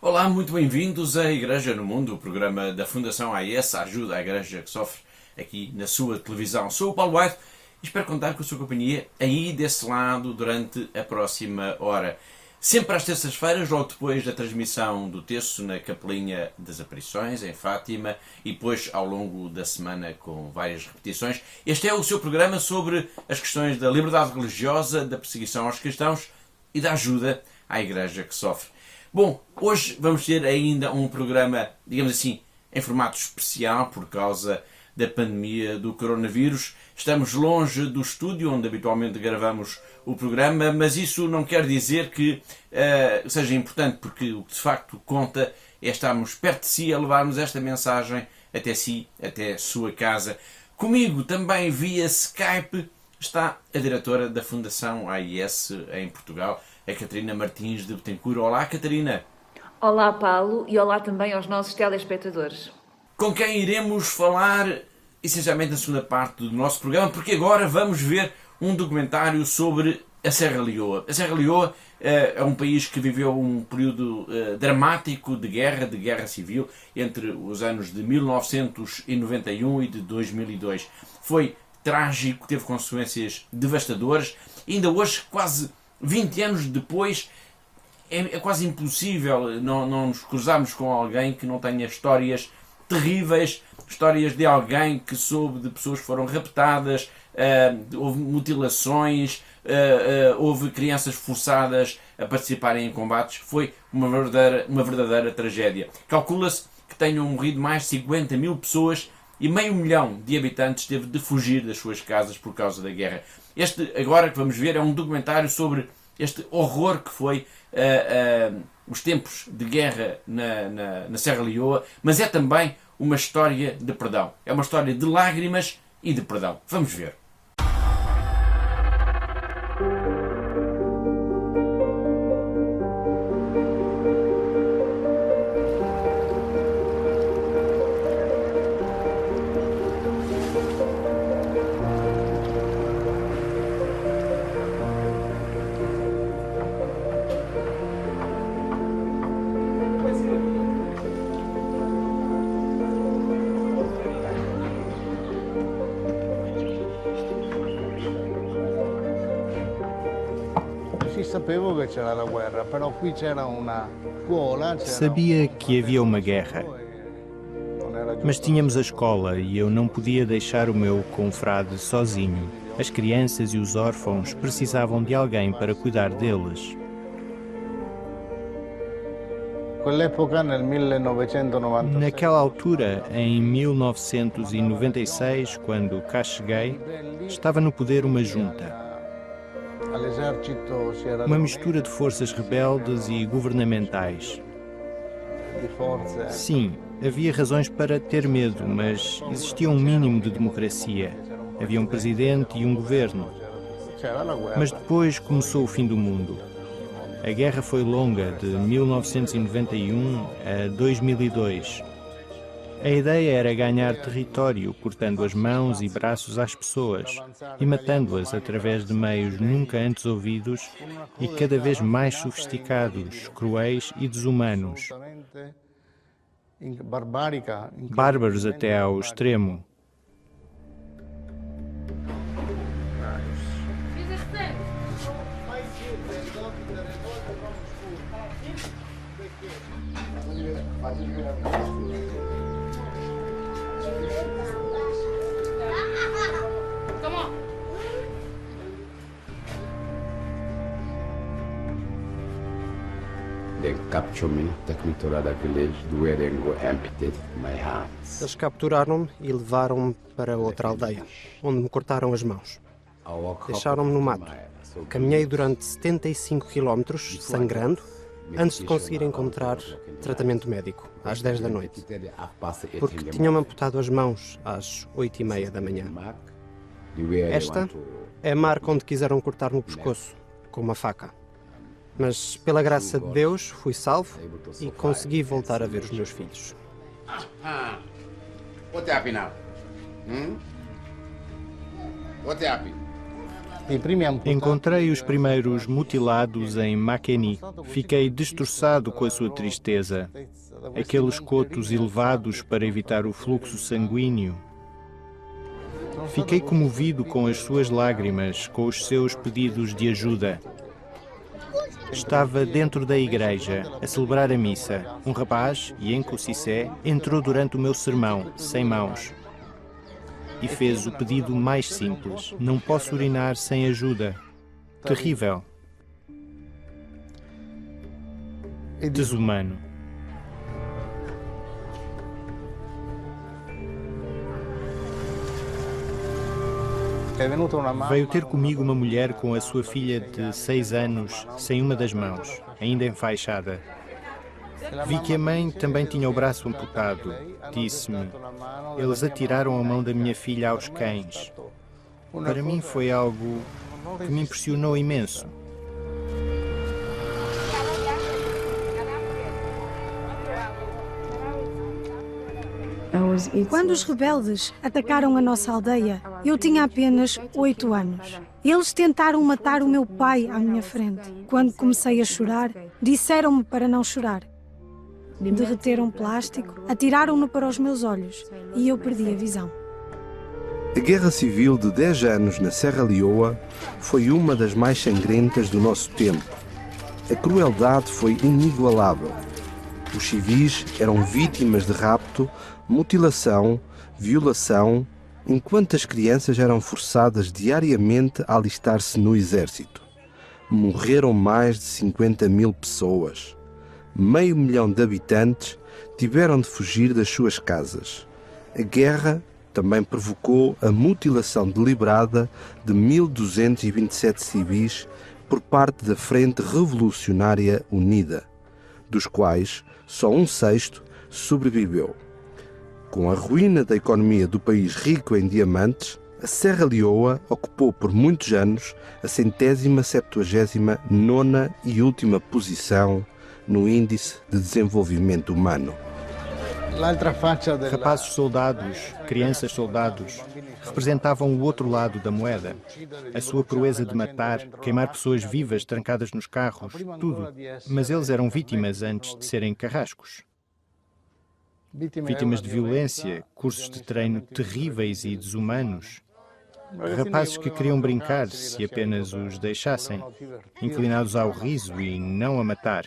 Olá, muito bem-vindos à Igreja no Mundo, o programa da Fundação AIS, a ajuda à Igreja que sofre, aqui na sua televisão. Sou o Paulo White e espero contar com a sua companhia aí desse lado durante a próxima hora. Sempre às terças-feiras, logo depois da transmissão do texto na Capelinha das Aparições, em Fátima, e depois ao longo da semana com várias repetições. Este é o seu programa sobre as questões da liberdade religiosa, da perseguição aos cristãos e da ajuda à Igreja que sofre. Bom, hoje vamos ter ainda um programa, digamos assim, em formato especial por causa da pandemia do coronavírus. Estamos longe do estúdio onde habitualmente gravamos o programa, mas isso não quer dizer que seja importante, porque o que de facto conta é estarmos perto de si, a levarmos esta mensagem até si, até a sua casa. Comigo também via Skype está a diretora da Fundação AIS em Portugal, a Catarina Martins de Betancourt. Olá, Catarina. Olá, Paulo, e olá também aos nossos telespectadores. Com quem iremos falar essencialmente na segunda parte do nosso programa, porque agora vamos ver um documentário sobre a Serra Leoa. A Serra Leoa é um país que viveu um período dramático de guerra civil entre os anos de 1991 e de 2002. Foi trágico, teve consequências devastadoras. Ainda hoje, quase 20 anos depois, é quase impossível não nos cruzarmos com alguém que não tenha histórias terríveis, histórias de alguém que soube de pessoas que foram raptadas, houve mutilações, houve crianças forçadas a participarem em combates. Foi uma verdadeira tragédia. Calcula-se que tenham morrido mais de 50 mil pessoas e 500 mil de habitantes teve de fugir das suas casas por causa da guerra. Este, agora que vamos ver, é um documentário sobre este horror que foi os tempos de guerra na Serra Leoa, mas é também uma história de perdão. É uma história de lágrimas e de perdão. Vamos ver. Sabia que havia uma guerra, mas tínhamos a escola e eu não podia deixar o meu confrade sozinho. As crianças e os órfãos precisavam de alguém para cuidar deles. Naquela altura, em 1996, quando cá cheguei, estava no poder uma junta. Uma mistura de forças rebeldes e governamentais. Sim, havia razões para ter medo, mas existia um mínimo de democracia. Havia um presidente e um governo. Mas depois começou o fim do mundo. A guerra foi longa, de 1991 a 2002. A ideia era ganhar território, cortando as mãos e braços às pessoas e matando-as através de meios nunca antes ouvidos e cada vez mais sofisticados, cruéis e desumanos. Bárbaros até ao extremo. Eles capturaram-me e levaram-me para outra aldeia, onde me cortaram as mãos. Deixaram-me no mato. Caminhei durante 75 quilómetros, sangrando, antes de conseguir encontrar tratamento médico, às 10 da noite. Porque tinham-me amputado as mãos às 8h30 da manhã. Esta é a marca onde quiseram cortar-me o pescoço, com uma faca. Mas, pela graça de Deus, fui salvo e consegui voltar a ver os meus filhos. What happened now? What happened? Encontrei os primeiros mutilados em Makeni. Fiquei destroçado com a sua tristeza. Aqueles cotos elevados para evitar o fluxo sanguíneo. Fiquei comovido com as suas lágrimas, com os seus pedidos de ajuda. Estava dentro da igreja, a celebrar a missa. Um rapaz, Yenko Sissé, entrou durante o meu sermão, sem mãos, e fez o pedido mais simples. Não posso urinar sem ajuda. Terrível. Desumano. Veio ter comigo uma mulher com a sua filha de 6 anos, sem uma das mãos, ainda enfaixada. Vi que a mãe também tinha o braço amputado. Disse-me: eles atiraram a mão da minha filha aos cães. Para mim foi algo que me impressionou imenso. Quando os rebeldes atacaram a nossa aldeia, eu tinha apenas 8 anos. Eles tentaram matar o meu pai à minha frente. Quando comecei a chorar, disseram-me para não chorar. Derreteram plástico, atiraram-no para os meus olhos e eu perdi a visão. A Guerra Civil de 10 anos na Serra Leoa foi uma das mais sangrentas do nosso tempo. A crueldade foi inigualável. Os civis eram vítimas de rapto, mutilação, violação, enquanto as crianças eram forçadas diariamente a alistar-se no exército. Morreram mais de 50.000 pessoas. 500 mil de habitantes tiveram de fugir das suas casas. A guerra também provocou a mutilação deliberada de 1.227 civis por parte da Frente Revolucionária Unida, dos quais só 1/6 sobreviveu. Com a ruína da economia do país rico em diamantes, a Serra Leoa ocupou por muitos anos a 179ª e última posição no Índice de Desenvolvimento Humano. Rapazes soldados, crianças soldados, representavam o outro lado da moeda. A sua proeza de matar, queimar pessoas vivas trancadas nos carros, tudo. Mas eles eram vítimas antes de serem carrascos. Vítimas de violência, cursos de treino terríveis e desumanos. Rapazes que queriam brincar se apenas os deixassem, inclinados ao riso e não a matar.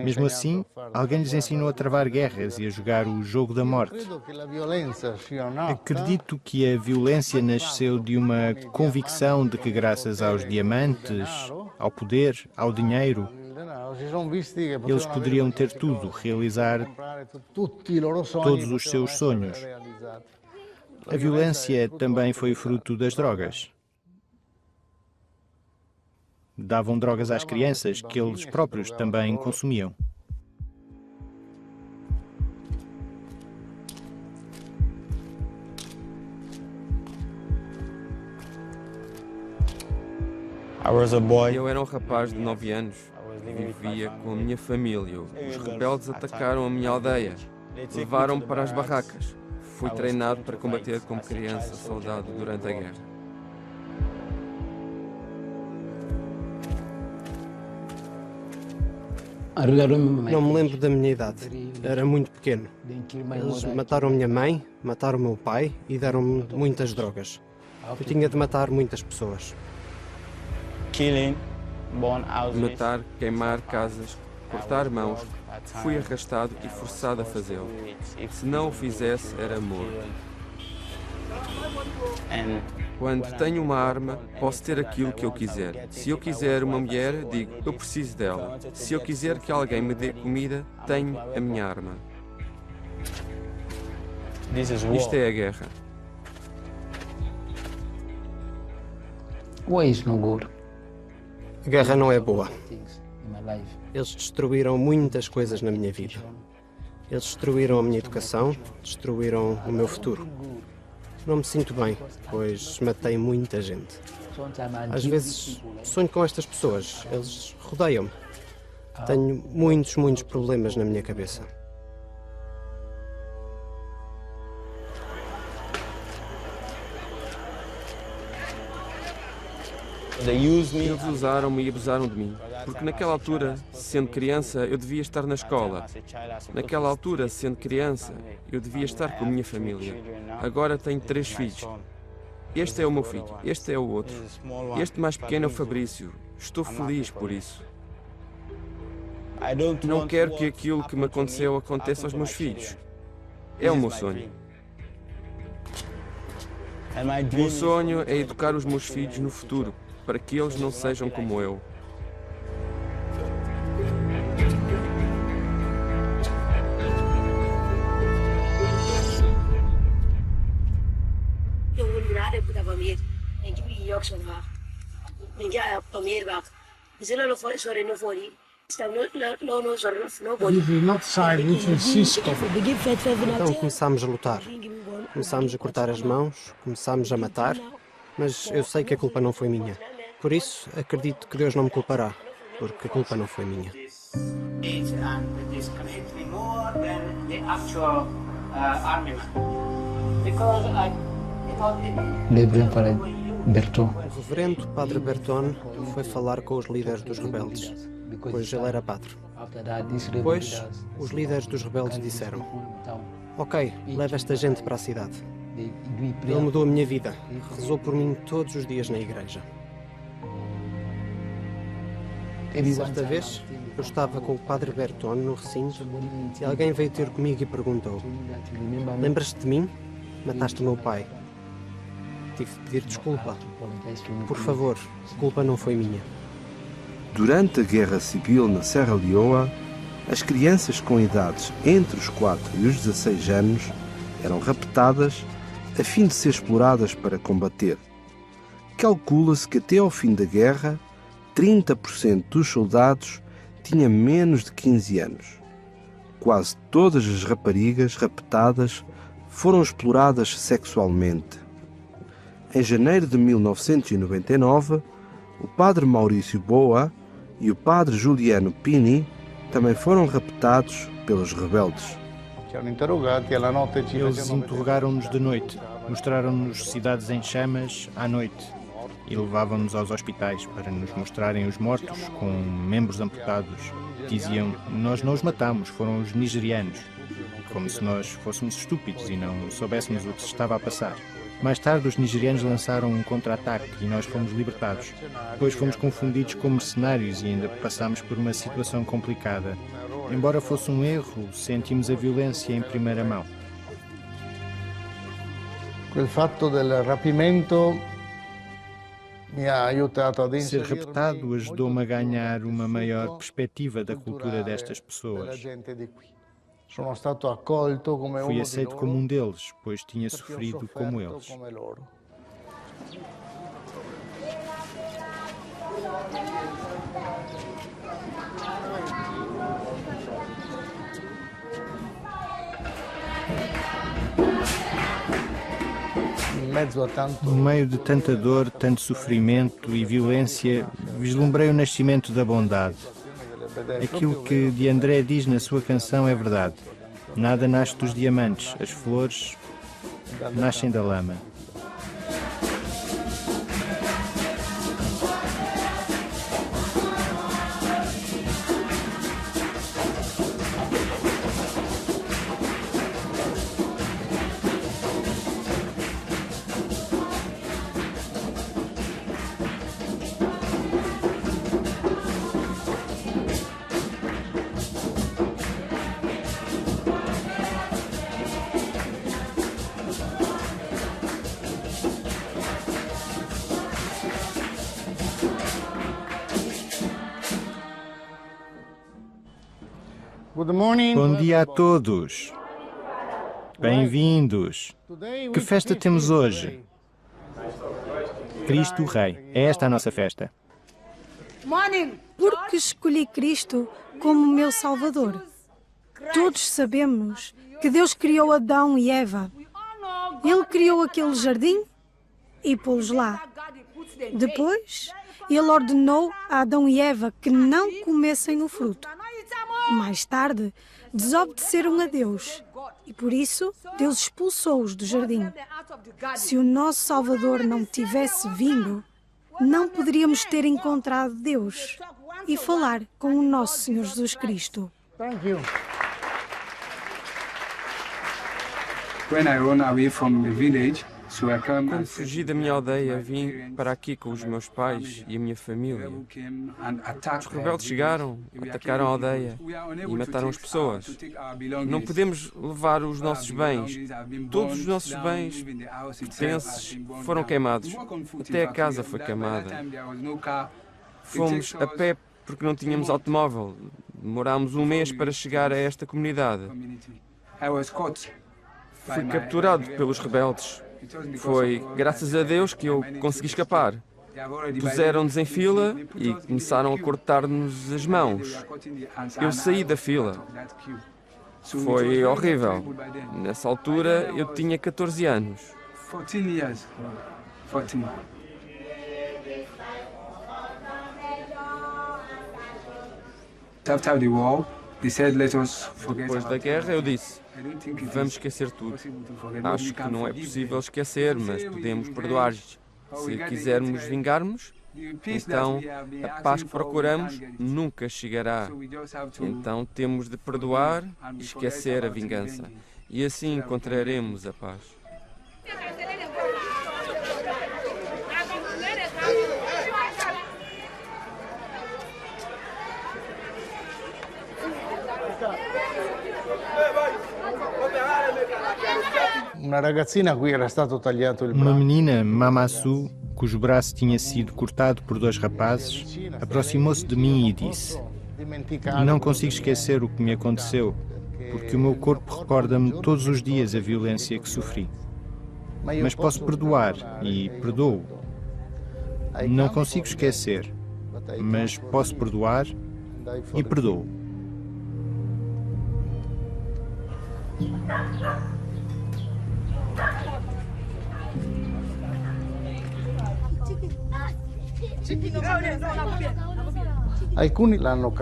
Mesmo assim, alguém lhes ensinou a travar guerras e a jogar o jogo da morte. Acredito que a violência nasceu de uma convicção de que, graças aos diamantes, ao poder, ao dinheiro, eles poderiam ter tudo, realizar todos os seus sonhos. A violência também foi fruto das drogas. Davam drogas às crianças que eles próprios também consumiam. Eu era um rapaz de 9 anos. Vivia com a minha família. Os rebeldes atacaram a minha aldeia. Levaram-me para as barracas. Fui treinado para combater como criança soldado durante a guerra. Não me lembro da minha idade. Era muito pequeno. Eles mataram a minha mãe, mataram o meu pai e deram-me muitas drogas. Eu tinha de matar muitas pessoas. Matar, queimar casas, cortar mãos. Fui arrastado e forçado a fazê-lo. Se não o fizesse, era morto. Quando tenho uma arma, posso ter aquilo que eu quiser. Se eu quiser uma mulher, digo, eu preciso dela. Se eu quiser que alguém me dê comida, tenho a minha arma. Isto é a guerra. A guerra não é boa. Eles destruíram muitas coisas na minha vida. Eles destruíram a minha educação, destruíram o meu futuro. Não me sinto bem, pois matei muita gente. Às vezes sonho com estas pessoas, eles rodeiam-me. Tenho muitos problemas na minha cabeça. Eles usaram-me e abusaram de mim, porque naquela altura, sendo criança, eu devia estar na escola. Naquela altura, sendo criança, eu devia estar com a minha família. Agora tenho 3 filhos. Este é o meu filho, este é o outro. Este mais pequeno é o Fabrício. Estou feliz por isso. Não quero que aquilo que me aconteceu aconteça aos meus filhos. É o meu sonho. O meu sonho é educar os meus filhos no futuro, para que eles não sejam como eu. Então começámos a lutar. Começámos a cortar as mãos, começámos a matar, mas eu sei que a culpa não foi minha. Por isso, acredito que Deus não me culpará, porque a culpa não foi minha. O reverendo Padre Berton foi falar com os líderes dos rebeldes, pois ele era padre. Depois, os líderes dos rebeldes disseram: ok, leva esta gente para a cidade. Ele mudou a minha vida, rezou por mim todos os dias na igreja. Certa vez, eu estava com o Padre Berton no recinto e alguém veio ter comigo e perguntou: lembras-te de mim? Mataste o meu pai. Tive de pedir desculpa. Por favor, a culpa não foi minha. Durante a Guerra Civil na Serra Leoa, as crianças com idades entre os 4 e os 16 anos eram raptadas a fim de ser exploradas para combater. Calcula-se que até ao fim da guerra, 30% dos soldados tinha menos de 15 anos. Quase todas as raparigas raptadas foram exploradas sexualmente. Em janeiro de 1999, o padre Maurício Boa e o padre Juliano Pini também foram raptados pelos rebeldes. Eles interrogaram-nos de noite, mostraram-nos cidades em chamas à noite e levavam-nos aos hospitais para nos mostrarem os mortos com membros amputados. Diziam: nós não os matamos, foram os nigerianos. Como se nós fôssemos estúpidos e não soubéssemos o que se estava a passar. Mais tarde, os nigerianos lançaram um contra-ataque e nós fomos libertados. Depois fomos confundidos com mercenários e ainda passámos por uma situação complicada. Embora fosse um erro, sentimos a violência em primeira mão. Ser raptado ajudou-me a ganhar uma maior perspectiva da cultura destas pessoas. Fui aceito como um deles, pois tinha sofrido como eles. No meio de tanta dor, tanto sofrimento e violência, vislumbrei o nascimento da bondade. Aquilo que de André diz na sua canção é verdade. Nada nasce dos diamantes, as flores nascem da lama. Bom dia a todos. Bem-vindos. Que festa temos hoje? Cristo Rei. É esta a nossa festa. Porque escolhi Cristo como meu Salvador. Todos sabemos que Deus criou Adão e Eva. Ele criou aquele jardim e pô-los lá. Depois, ele ordenou a Adão e Eva que não comessem o fruto. Mais tarde, desobedeceram a Deus e por isso Deus expulsou-os do jardim. Se o nosso Salvador não tivesse vindo, não poderíamos ter encontrado Deus e falar com o nosso Senhor Jesus Cristo. Quando fugi da minha aldeia, vim para aqui com os meus pais e a minha família. Os rebeldes chegaram, atacaram a aldeia e mataram as pessoas. Não podemos levar os nossos bens. Todos os nossos bens, pertences, foram queimados. Até a casa foi queimada. Fomos a pé porque não tínhamos automóvel. Demorámos um mês para chegar a esta comunidade. Fui capturado pelos rebeldes. Foi graças a Deus que eu consegui escapar. Puseram-nos em fila e começaram a cortar-nos as mãos. Eu saí da fila. Foi horrível. Nessa altura eu tinha 14 anos. Depois da guerra eu disse: vamos esquecer tudo. Acho que não é possível esquecer, mas podemos perdoar-lhes. Se quisermos vingar-nos, então a paz que procuramos nunca chegará. Então temos de perdoar e esquecer a vingança. E assim encontraremos a paz. Uma menina, Mamassu, cujo braço tinha sido cortado por 2 rapazes, aproximou-se de mim e disse: não consigo esquecer o que me aconteceu, porque o meu corpo recorda-me todos os dias a violência que sofri. Mas posso perdoar e perdoo. Não consigo esquecer, mas posso perdoar e perdoo.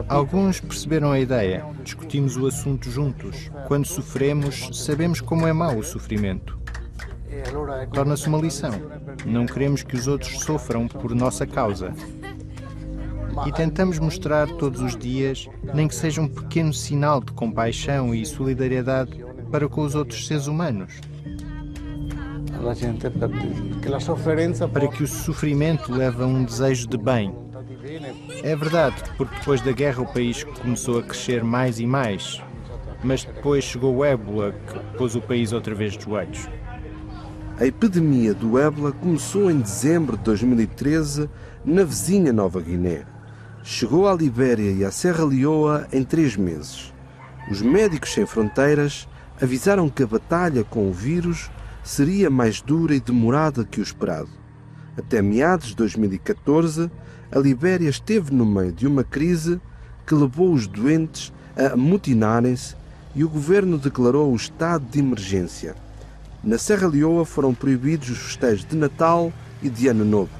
Alguns perceberam a ideia. Discutimos o assunto juntos. Quando sofremos, sabemos como é mau o sofrimento. Torna-se uma lição. Não queremos que os outros sofram por nossa causa. E tentamos mostrar todos os dias, nem que seja um pequeno sinal de compaixão e solidariedade para com os outros seres humanos. Para que o sofrimento leve a um desejo de bem. É verdade, porque depois da guerra o país começou a crescer mais e mais. Mas depois chegou o ébola, que pôs o país outra vez de joelhos. A epidemia do ébola começou em dezembro de 2013 na vizinha Nova Guiné. Chegou à Libéria e à Serra Leoa em 3 meses. Os Médicos Sem Fronteiras avisaram que a batalha com o vírus seria mais dura e demorada que o esperado. Até meados de 2014, a Libéria esteve no meio de uma crise que levou os doentes a amotinarem-se e o governo declarou o estado de emergência. Na Serra Leoa foram proibidos os festejos de Natal e de Ano Novo.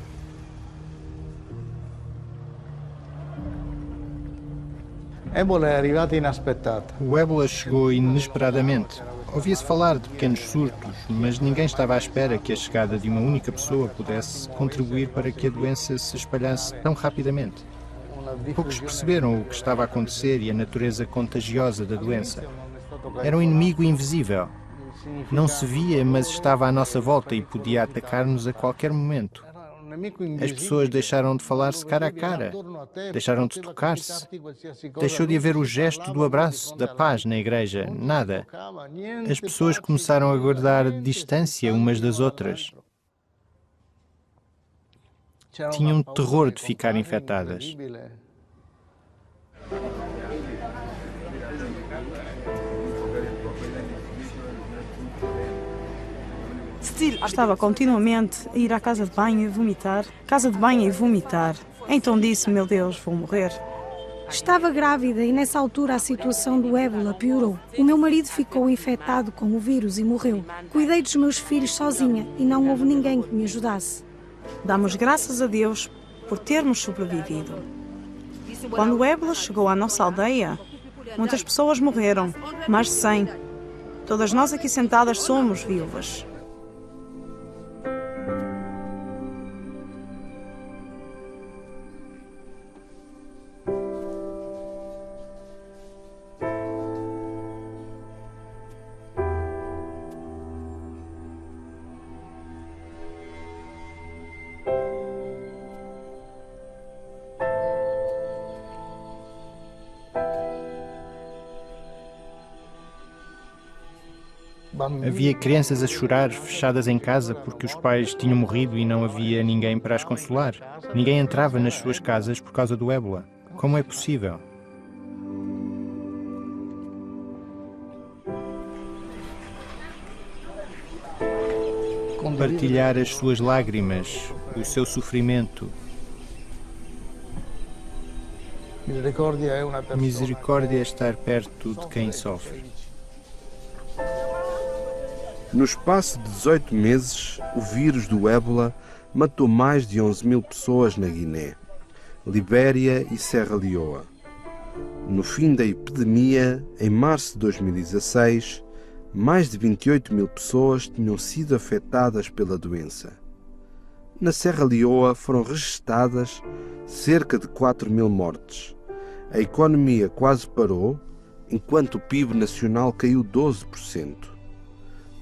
O ébola chegou inesperadamente. Ouvia-se falar de pequenos surtos, mas ninguém estava à espera que a chegada de uma única pessoa pudesse contribuir para que a doença se espalhasse tão rapidamente. Poucos perceberam o que estava a acontecer e a natureza contagiosa da doença. Era um inimigo invisível. Não se via, mas estava à nossa volta e podia atacar-nos a qualquer momento. As pessoas deixaram de falar-se cara a cara, deixaram de tocar-se, deixou de haver o gesto do abraço, da paz na igreja, nada. As pessoas começaram a guardar distância umas das outras. Tinham terror de ficar infectadas. Estava continuamente a ir à casa de banho e vomitar. Casa de banho e vomitar. Então disse: meu Deus, vou morrer. Estava grávida e nessa altura a situação do ébola piorou. O meu marido ficou infectado com o vírus e morreu. Cuidei dos meus filhos sozinha e não houve ninguém que me ajudasse. Damos graças a Deus por termos sobrevivido. Quando o ébola chegou à nossa aldeia, muitas pessoas morreram, mais de 100. Todas nós aqui sentadas somos viúvas. Havia crianças a chorar, fechadas em casa, porque os pais tinham morrido e não havia ninguém para as consolar. Ninguém entrava nas suas casas por causa do ébola. Como é possível? Partilhar as suas lágrimas, o seu sofrimento. Misericórdia é estar perto de quem sofre. No espaço de 18 meses, o vírus do ébola matou mais de 11.000 pessoas na Guiné, Libéria e Serra Leoa. No fim da epidemia, em março de 2016, mais de 28.000 pessoas tinham sido afetadas pela doença. Na Serra Leoa foram registadas cerca de 4.000 mortes. A economia quase parou, enquanto o PIB nacional caiu 12%.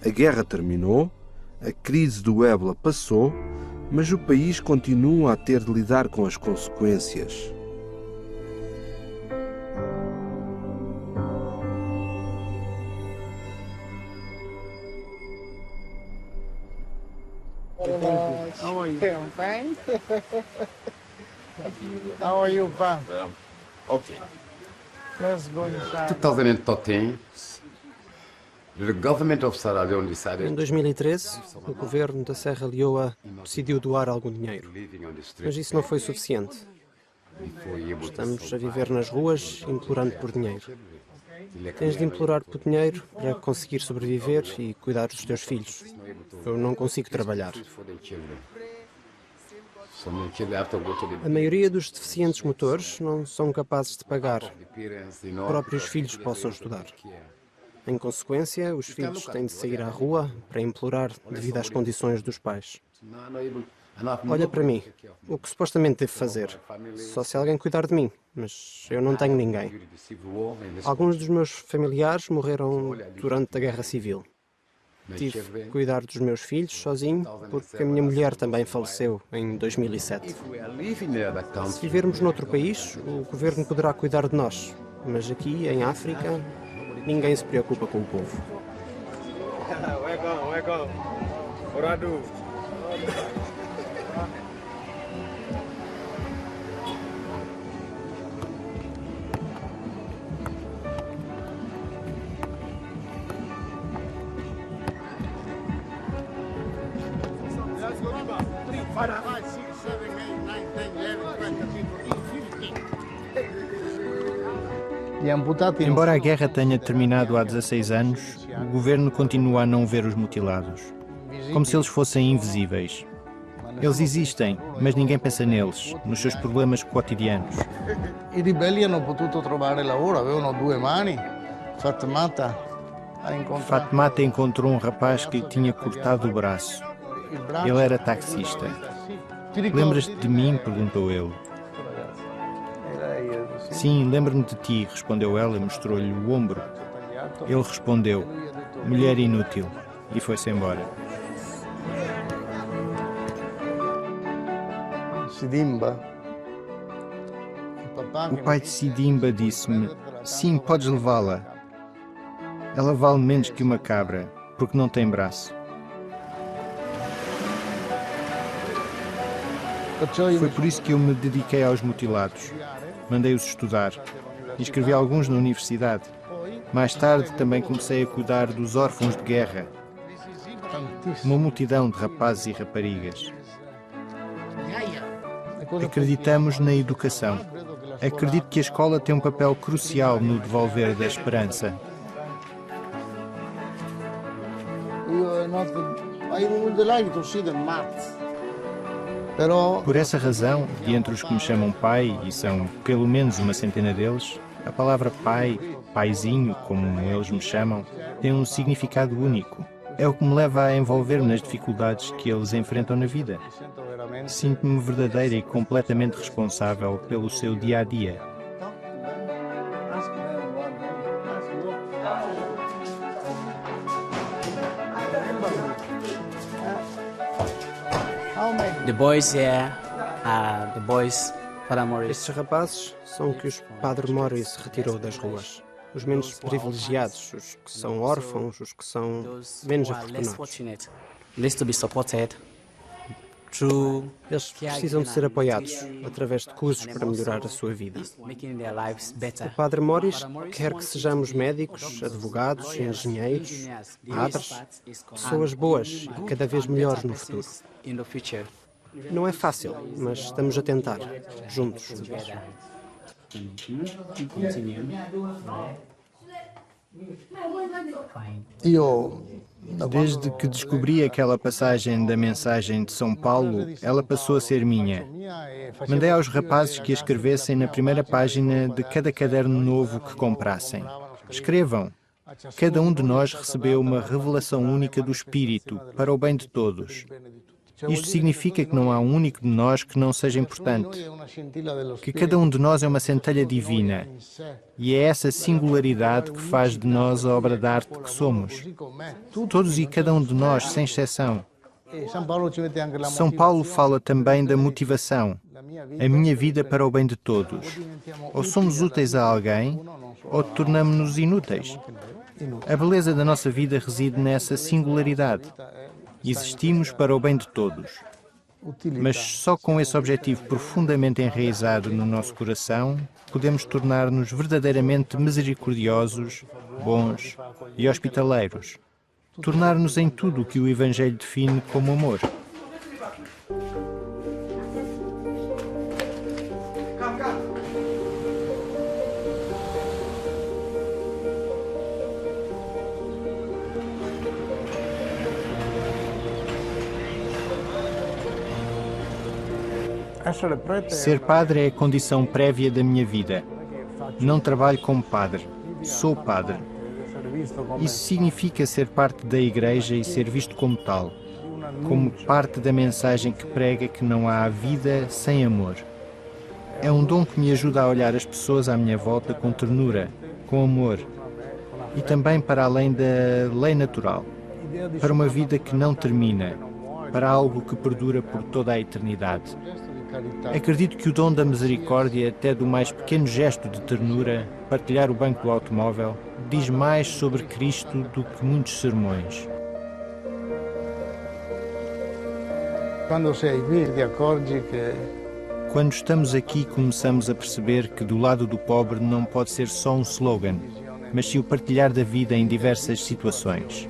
A guerra terminou, a crise do ébola passou, mas o país continua a ter de lidar com as consequências. How are you? Fine. How are you, Pam? Ok. Let's go inside. 2013, the government of Sierra Leone decided Em 2013, o governo da Serra Leoa decidiu doar algum dinheiro, mas isso não foi suficiente. Estamos a viver nas ruas implorando por dinheiro. Tens de implorar por dinheiro para conseguir sobreviver e cuidar dos teus filhos. Eu não consigo trabalhar. A maioria dos deficientes motores não são capazes de pagar. Os próprios filhos possam estudar. Em consequência, os filhos têm de sair à rua para implorar devido às condições dos pais. Olha para mim, o que supostamente devo fazer? Só se alguém cuidar de mim, mas eu não tenho ninguém. Alguns dos meus familiares morreram durante a Guerra Civil. Tive que cuidar dos meus filhos sozinho, porque a minha mulher também faleceu em 2007. Se vivermos noutro país, o governo poderá cuidar de nós, mas aqui, em África, ninguém se preocupa com o povo. Embora a guerra tenha terminado há 16 anos, o governo continua a não ver os mutilados, como se eles fossem invisíveis. Eles existem, mas ninguém pensa neles, nos seus problemas cotidianos. I ribelli hanno potuto trovare lavoro, avevano due mani. Fatmata ha incontrato. Fatmata encontrou um rapaz que lhe tinha cortado o braço. Ele era taxista. Lembras-te de mim? Perguntou ele. Sim, lembro-me de ti, respondeu ela e mostrou-lhe o ombro. Ele respondeu, mulher inútil, e foi-se embora. Sidimba. O pai de Sidimba disse-me, sim, podes levá-la. Ela vale menos que uma cabra, porque não tem braço. Foi por isso que eu me dediquei aos mutilados. Mandei-os estudar. Inscrevi alguns na universidade. Mais tarde também comecei a cuidar dos órfãos de guerra. Uma multidão de rapazes e raparigas. Acreditamos na educação. Acredito que a escola tem um papel crucial no devolver da esperança. Por essa razão, de entre os que me chamam pai, e são pelo menos uma centena deles, a palavra pai, paizinho, como eles me chamam, tem um significado único. É o que me leva a envolver-me nas dificuldades que eles enfrentam na vida. Sinto-me verdadeira e completamente responsável pelo seu dia-a-dia. The boys here are the boys Father Morris. Estes rapazes são que o Padre Morris retirou das ruas. os menos privilegiados, os que são órfãos, os que são menos afortunados. Eles precisam de ser apoiados através de cursos para melhorar a sua vida. O Padre Maurice quer que sejamos médicos, advogados, engenheiros, padres, pessoas boas e cada vez melhores no futuro. Não é fácil, mas estamos a tentar, juntos. Desde que descobri aquela passagem da mensagem de São Paulo, ela passou a ser minha. Mandei aos rapazes que a escrevessem na primeira página de cada caderno novo que comprassem. Escrevam. Cada um de nós recebeu uma revelação única do Espírito, para o bem de todos. Isto significa que não há um único de nós que não seja importante, que cada um de nós é uma centelha divina, e é essa singularidade que faz de nós a obra de arte que somos. Todos e cada um de nós, sem exceção. São Paulo fala também da motivação, a minha vida para o bem de todos. Ou somos úteis a alguém, ou tornamo-nos inúteis. A beleza da nossa vida reside nessa singularidade. Existimos para o bem de todos. Mas só com esse objetivo profundamente enraizado no nosso coração, podemos tornar-nos verdadeiramente misericordiosos, bons e hospitaleiros. Tornar-nos em tudo o que o Evangelho define como amor. Ser padre é a condição prévia da minha vida. Não trabalho como padre, sou padre. Isso significa ser parte da Igreja e ser visto como tal, como parte da mensagem que prega que não há vida sem amor. É um dom que me ajuda a olhar as pessoas à minha volta com ternura, com amor, e também para além da lei natural, para uma vida que não termina, para algo que perdura por toda a eternidade. Acredito que o dom da misericórdia, até do mais pequeno gesto de ternura, partilhar o banco do automóvel, diz mais sobre Cristo do que muitos sermões. Quando estamos aqui, começamos a perceber que do lado do pobre não pode ser só um slogan, mas sim o partilhar da vida em diversas situações.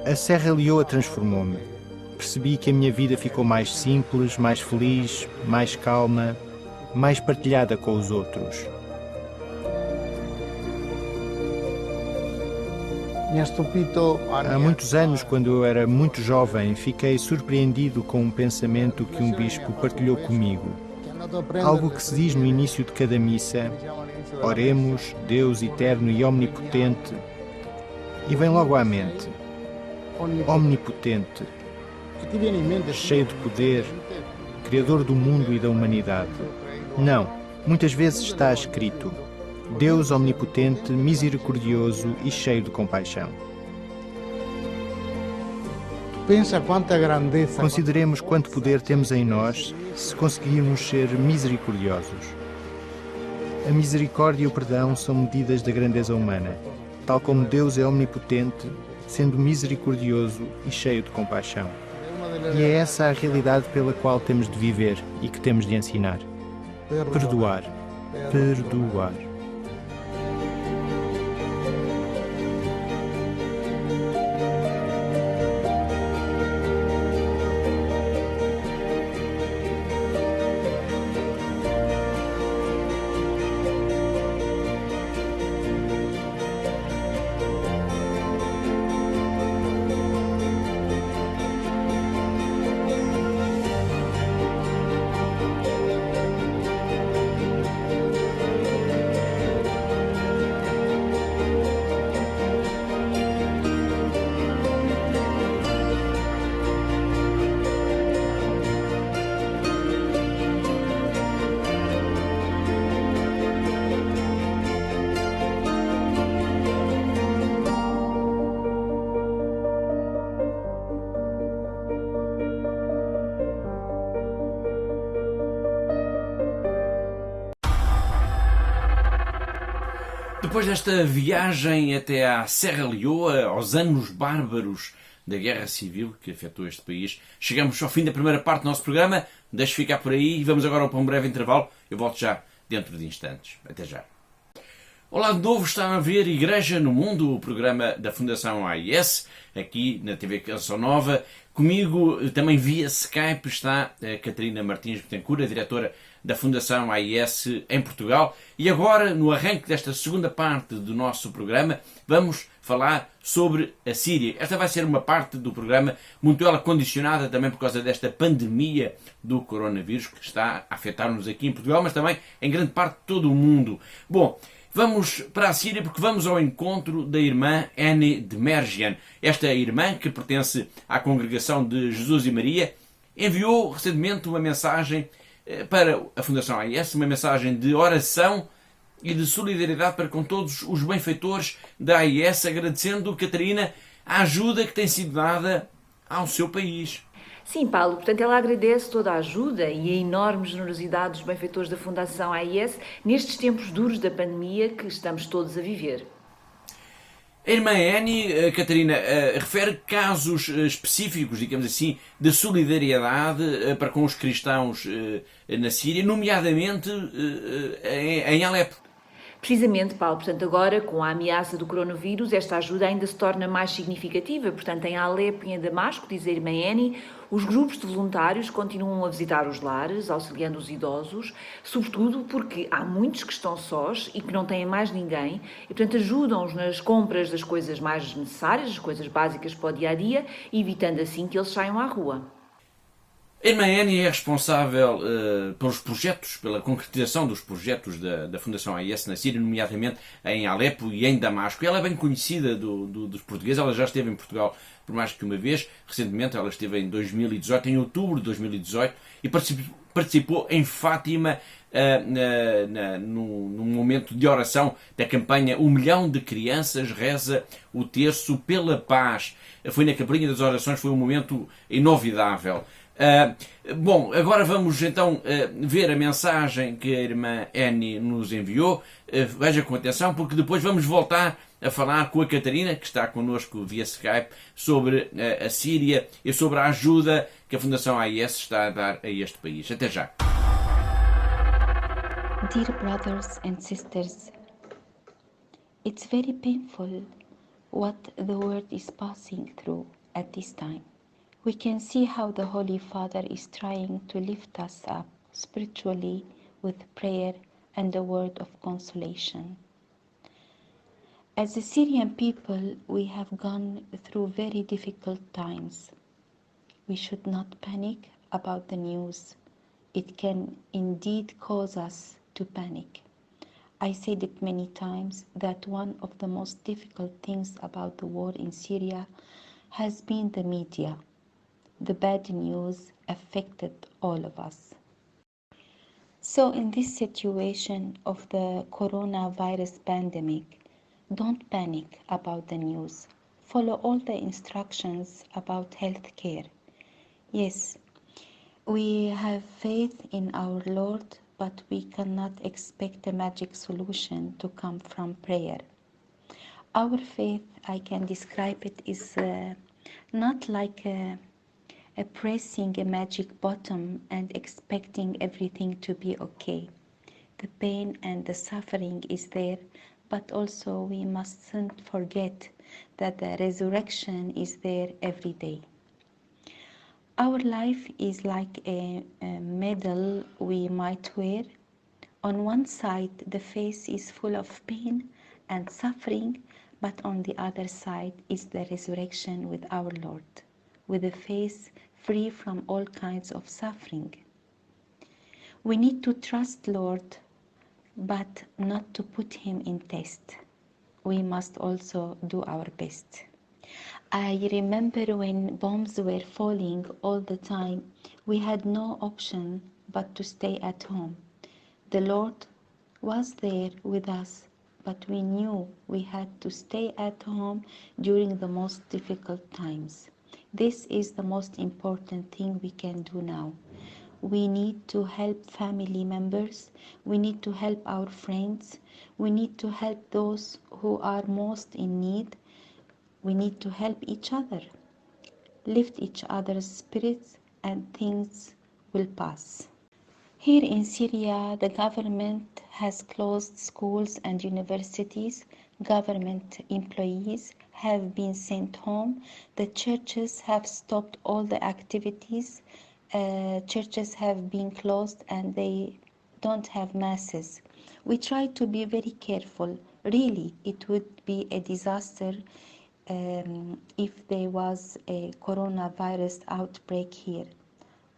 A Serra Leoa transformou-me. Percebi que a minha vida ficou mais simples, mais feliz, mais calma, mais partilhada com os outros. Há muitos anos, quando eu era muito jovem, fiquei surpreendido com um pensamento que um bispo partilhou comigo. Algo que se diz no início de cada missa: oremos, Deus eterno e omnipotente. E vem logo à mente: omnipotente, cheio de poder, criador do mundo e da humanidade. Não, muitas vezes está escrito: Deus omnipotente, misericordioso e cheio de compaixão. Consideremos quanto poder temos em nós se conseguirmos ser misericordiosos. A misericórdia e o perdão são medidas da grandeza humana, tal como Deus é omnipotente, sendo misericordioso e cheio de compaixão. E é essa a realidade pela qual temos de viver e que temos de ensinar. Perdoar. Perdoar. Depois desta viagem até à Serra Leoa, aos anos bárbaros da Guerra Civil que afetou este país, chegamos ao fim da primeira parte do nosso programa. Deixe ficar por aí e vamos agora para um breve intervalo. Eu volto já dentro de instantes. Até já. Olá de novo, está a ver Igreja no Mundo, o programa da Fundação AIS, aqui na TV Canção Nova. Comigo, também via Skype, está a Catarina Martins Betancourt, a diretora da Fundação AIS em Portugal. E agora, no arranque desta segunda parte do nosso programa, vamos falar sobre a Síria. Esta vai ser uma parte do programa muito ela condicionada também por causa desta pandemia do coronavírus que está a afetar-nos aqui em Portugal, mas também em grande parte de todo o mundo. Bom, vamos para a Síria porque vamos ao encontro da irmã Annie Demerjian. Esta irmã, que pertence à Congregação de Jesus e Maria, enviou recentemente uma mensagem para a Fundação AIS, uma mensagem de oração e de solidariedade para com todos os benfeitores da AIS, agradecendo, Catarina, a ajuda que tem sido dada ao seu país. Sim, Paulo, portanto ela agradece toda a ajuda e a enorme generosidade dos benfeitores da Fundação AIS nestes tempos duros da pandemia que estamos todos a viver. A irmã Annie, Catarina, refere casos específicos, digamos assim, de solidariedade para com os cristãos na Síria, nomeadamente em Alepo. Precisamente, Paulo, portanto, agora com a ameaça do coronavírus, esta ajuda ainda se torna mais significativa. Portanto, em Alepo e em Damasco, diz a irmã Annie, os grupos de voluntários continuam a visitar os lares, auxiliando os idosos, sobretudo porque há muitos que estão sós e que não têm mais ninguém, e, portanto, ajudam-os nas compras das coisas mais necessárias, as coisas básicas para o dia-a-dia, evitando assim que eles saiam à rua. A irmã Annie é responsável pelos projetos, pela concretização dos projetos da Fundação AIS na Síria, nomeadamente em Alepo e em Damasco. Ela é bem conhecida dos portugueses, ela já esteve em Portugal por mais que uma vez. Recentemente ela esteve em 2018, em outubro de 2018, e participou em Fátima num momento de oração da campanha 1 milhão de crianças reza o terço pela paz. Foi na Capelinha das Orações, foi um momento inovidável. Bom, agora vamos então ver a mensagem que a irmã Annie nos enviou. Veja com atenção, porque depois vamos voltar a falar com a Catarina, que está connosco via Skype, sobre a Síria e sobre a ajuda que a Fundação AIS está a dar a este país. Até já. Dear brothers and sisters, it's very painful what the world is passing through at this time. We can see how the Holy Father is trying to lift us up spiritually with prayer and a word of consolation. As the Syrian people, we have gone through very difficult times. We should not panic about the news. It can indeed cause us to panic. I said it many times that one of the most difficult things about the war in Syria has been the media. The bad news affected all of us. So in this situation of the coronavirus pandemic, don't panic about the news. Follow all the instructions about health care. Yes, we have faith in our Lord, but we cannot expect a magic solution to come from prayer. Our faith, I can describe it, is not like pressing a magic button and expecting everything to be okay. The pain and the suffering is there, but also we mustn't forget that the resurrection is there every day. Our life is like a medal we might wear. On one side, the face is full of pain and suffering, but on the other side is the resurrection with our Lord, with a face free from all kinds of suffering. We need to trust Lord, but not to put him in test. We must also do our best. I remember when bombs were falling all the time, we had no option but to stay at home. The Lord was there with us, but we knew we had to stay at home during the most difficult times. This is the most important thing we can do now. We need to help family members. We need to help our friends. We need to help those who are most in need. We need to help each other. Lift each other's spirits and things will pass. Here in Syria, the government has closed schools and universities. Government employees have been sent home. The churches have stopped all the activities. Churches have been closed and they don't have masses. We try to be very careful. Really, it would be a disaster if there was a coronavirus outbreak here.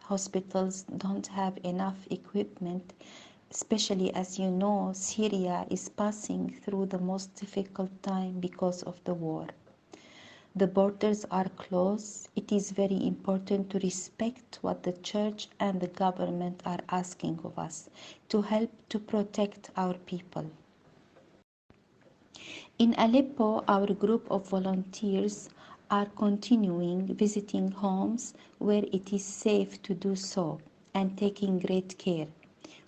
Hospitals don't have enough equipment, especially as you know, Syria is passing through the most difficult time because of the war. The borders are closed. It is very important to respect what the church and the government are asking of us to help to protect our people. In Aleppo, our group of volunteers are continuing visiting homes where it is safe to do so and taking great care.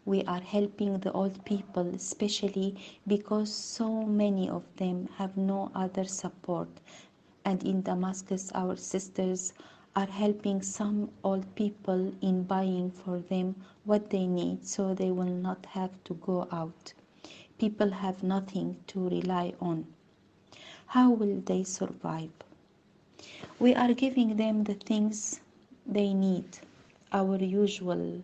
We are helping the old people, especially because so many of them have no other support. And in Damascus, our sisters are helping some old people in buying for them what they need so they will not have to go out. People have nothing to rely on. How will they survive? We are giving them the things they need. Our usual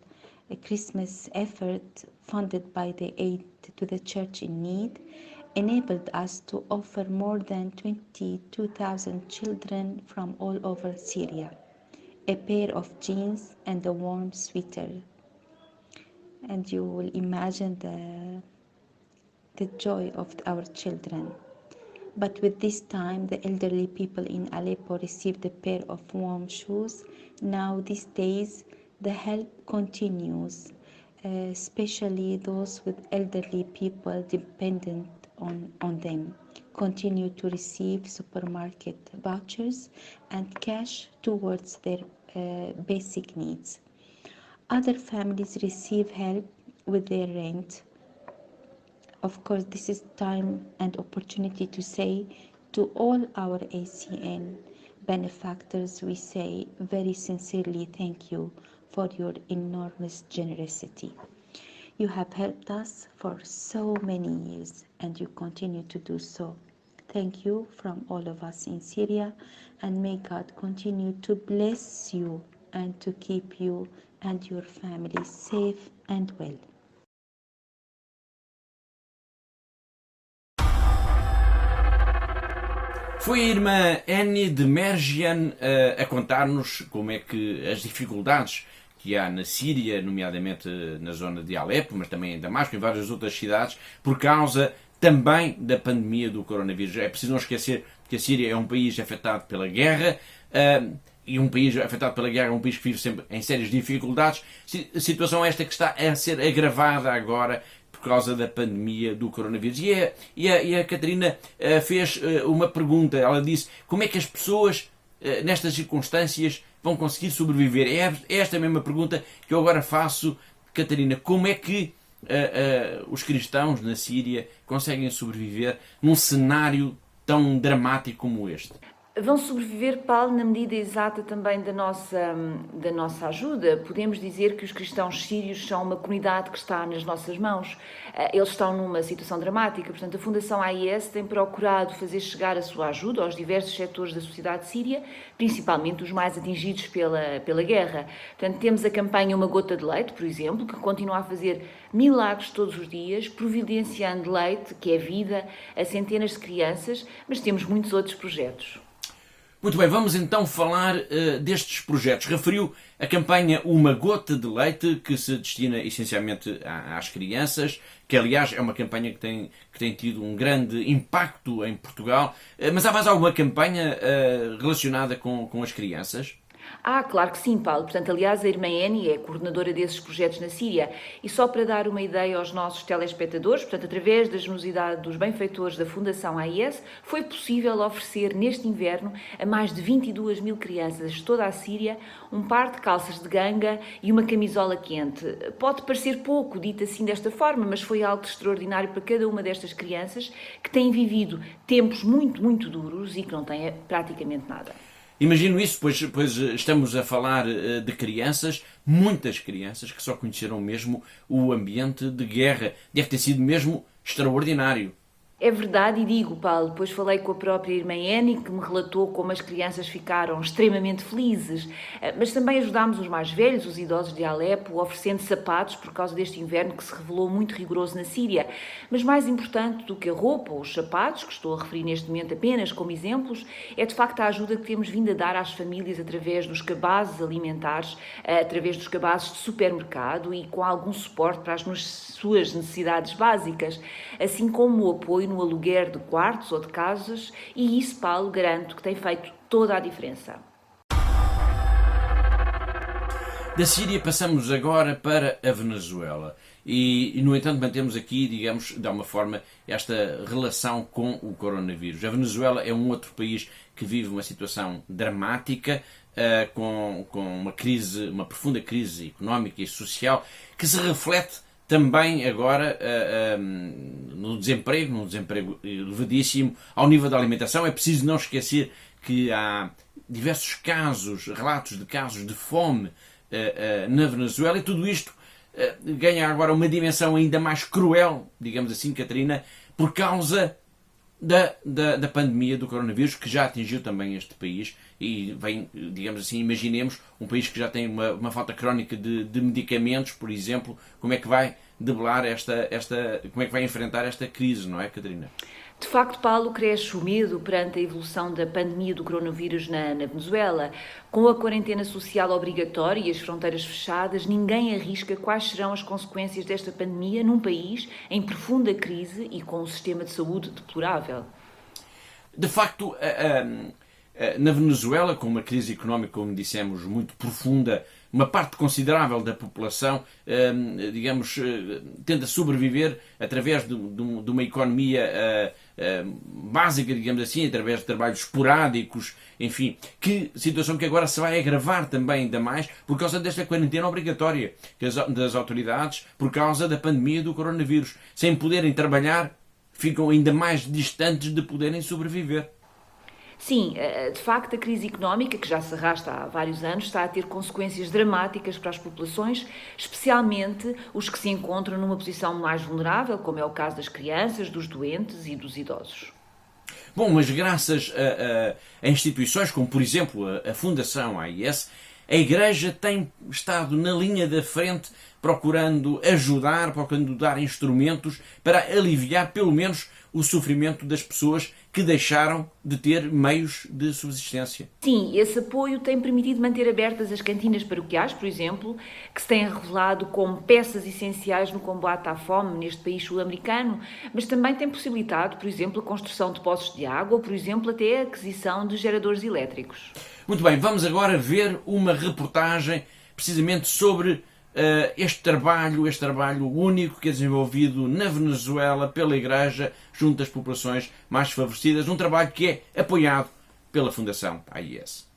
Christmas effort, funded by the Aid to the Church in Need, enabled us to offer more than 22,000 children from all over Syria a pair of jeans and a warm sweater. And you will imagine the joy of our children. But with this time, the elderly people in Aleppo received a pair of warm shoes. Now, these days, the help continues, especially those with elderly people dependent on them continue to receive supermarket vouchers and cash towards their basic needs. Other families receive help with their rent. Of course, this is time and opportunity to say to all our ACN benefactors, we say very sincerely thank you for your enormous generosity. You have helped us for so many years and you continue to do so. Thank you from all of us in Syria, and may God continue to bless you and to keep you and your family safe and well. Foi a irmã Annie de Mergian a contar-nos como é que as dificuldades que há na Síria, nomeadamente na zona de Alepo, mas também em Damasco e em várias outras cidades, por causa também da pandemia do coronavírus. É preciso não esquecer que a Síria é um país afetado pela guerra, e um país afetado pela guerra é um país que vive sempre em sérias dificuldades. Situação esta que está a ser agravada agora por causa da pandemia do coronavírus. E a Catarina fez uma pergunta. Ela disse: como é que as pessoas nestas circunstâncias vão conseguir sobreviver? É esta mesma pergunta que eu agora faço, Catarina. Como é que os cristãos na Síria conseguem sobreviver num cenário tão dramático como este? Vão sobreviver, Paulo, na medida exata também da nossa ajuda. Podemos dizer que os cristãos sírios são uma comunidade que está nas nossas mãos. Eles estão numa situação dramática, portanto a Fundação AIS tem procurado fazer chegar a sua ajuda aos diversos setores da sociedade síria, principalmente os mais atingidos pela guerra. Portanto, temos a campanha Uma Gota de Leite, por exemplo, que continua a fazer milagres todos os dias, providenciando leite, que é vida, a centenas de crianças, mas temos muitos outros projetos. Muito bem, vamos então falar destes projetos. Referiu a campanha Uma Gota de Leite, que se destina essencialmente às crianças, que aliás é uma campanha que tem tido um grande impacto em Portugal. Mas há mais alguma campanha relacionada com as crianças? Claro que sim, Paulo. Portanto, aliás, a irmã Eni é coordenadora desses projetos na Síria. E só para dar uma ideia aos nossos telespectadores, portanto, através da generosidade dos benfeitores da Fundação AIS, foi possível oferecer neste inverno a mais de 22 mil crianças de toda a Síria um par de calças de ganga e uma camisola quente. Pode parecer pouco, dito assim desta forma, mas foi algo extraordinário para cada uma destas crianças que têm vivido tempos muito, muito duros e que não têm praticamente nada. Imagino isso, pois estamos a falar de crianças, muitas crianças que só conheceram mesmo o ambiente de guerra. Deve ter sido mesmo extraordinário. É verdade, e digo, Paulo, pois falei com a própria irmã Eni, que me relatou como as crianças ficaram extremamente felizes, mas também ajudámos os mais velhos, os idosos de Alepo, oferecendo sapatos por causa deste inverno que se revelou muito rigoroso na Síria. Mas mais importante do que a roupa ou os sapatos, que estou a referir neste momento apenas como exemplos, é de facto a ajuda que temos vindo a dar às famílias através dos cabazes alimentares, através dos cabazes de supermercado e com algum suporte para as suas necessidades básicas, assim como o apoio no aluguer de quartos ou de casas, e isso, Paulo, garanto que tem feito toda a diferença. Da Síria passamos agora para a Venezuela e, no entanto, mantemos aqui, digamos, de alguma forma, esta relação com o coronavírus. A Venezuela é um outro país que vive uma situação dramática, com uma crise, uma profunda crise económica e social, que se reflete também agora no desemprego elevadíssimo, ao nível da alimentação. É preciso não esquecer que há diversos casos, relatos de casos de fome na Venezuela, e tudo isto ganha agora uma dimensão ainda mais cruel, digamos assim, Catarina, por causa da pandemia do coronavírus, que já atingiu também este país e vem, digamos assim, imaginemos um país que já tem uma falta crónica de medicamentos, por exemplo, como é que vai debelar como é que vai enfrentar esta crise, não é, Catarina? De facto, Paulo, cresce o medo perante a evolução da pandemia do coronavírus na Venezuela. Com a quarentena social obrigatória e as fronteiras fechadas, ninguém arrisca quais serão as consequências desta pandemia num país em profunda crise e com um sistema de saúde deplorável. De facto, na Venezuela, com uma crise económica, como dissemos, muito profunda, uma parte considerável da população, digamos, tenta sobreviver através de uma economia básica, digamos assim, através de trabalhos esporádicos, enfim, situação que agora se vai agravar também ainda mais por causa desta quarentena obrigatória das autoridades, por causa da pandemia do coronavírus. Sem poderem trabalhar, ficam ainda mais distantes de poderem sobreviver. Sim, de facto, a crise económica, que já se arrasta há vários anos, está a ter consequências dramáticas para as populações, especialmente os que se encontram numa posição mais vulnerável, como é o caso das crianças, dos doentes e dos idosos. Bom, mas graças a instituições como, por exemplo, a Fundação AIS, a Igreja tem estado na linha da frente procurando ajudar, procurando dar instrumentos para aliviar, pelo menos, o sofrimento das pessoas que deixaram de ter meios de subsistência. Sim, esse apoio tem permitido manter abertas as cantinas paroquiais, por exemplo, que se têm revelado como peças essenciais no combate à fome neste país sul-americano, mas também tem possibilitado, por exemplo, a construção de poços de água ou, por exemplo, até a aquisição de geradores elétricos. Muito bem, vamos agora ver uma reportagem precisamente sobre este trabalho único que é desenvolvido na Venezuela pela Igreja junto às populações mais desfavorecidas, um trabalho que é apoiado pela Fundação AIS.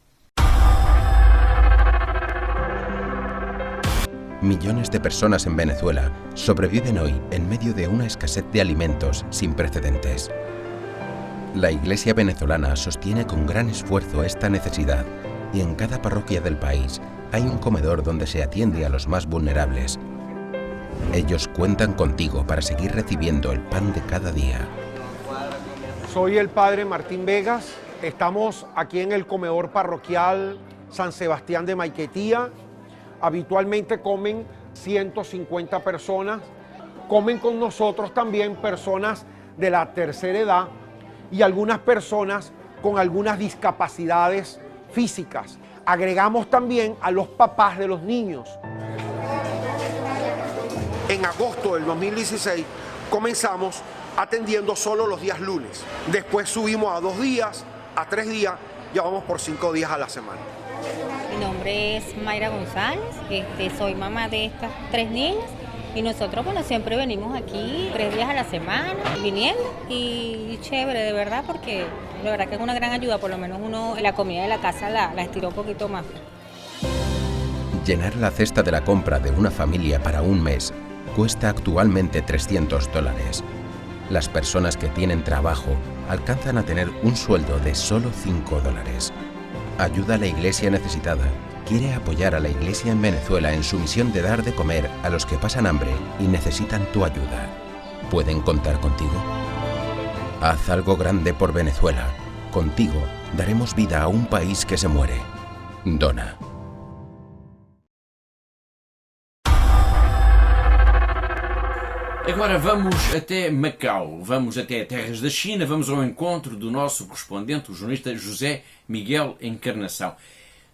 Millones de personas en Venezuela sobreviven hoy en medio de una escasez de alimentos sin precedentes. La Iglesia venezolana sostiene con gran esfuerzo esta necesidad y en cada parroquia del país hay un comedor donde se atiende a los más vulnerables. Ellos cuentan contigo para seguir recibiendo el pan de cada día. Soy el padre Martín Vegas. Estamos aquí en el comedor parroquial San Sebastián de Maiquetía. Habitualmente comen 150 personas. Comen con nosotros también personas de la tercera edad y algunas personas con algunas discapacidades físicas. Agregamos también a los papás de los niños. En agosto del 2016 comenzamos atendiendo solo los días lunes. Después subimos a 2 días, a 3 días, ya vamos por 5 días a la semana. Mi nombre es Mayra González, soy mamá de estas 3 niñas y nosotros, bueno, siempre venimos aquí 3 días a la semana viniendo y chévere, de verdad, porque de verdad que es una gran ayuda, por lo menos uno la comida de la casa la estira un poquito más. Llenar la cesta de la compra de una familia para un mes cuesta actualmente $300. Las personas que tienen trabajo alcanzan a tener un sueldo de solo $5. Ayuda a la Iglesia necesitada. Quiere apoyar a la Iglesia en Venezuela en su misión de dar de comer a los que pasan hambre y necesitan tu ayuda. ¿Pueden contar contigo? Haz algo grande por Venezuela. Contigo daremos vida a un país que se muere. Dona. Agora vamos até Macau, vamos até terras da China, vamos ao encontro do nosso correspondente, o jornalista José Miguel Encarnação.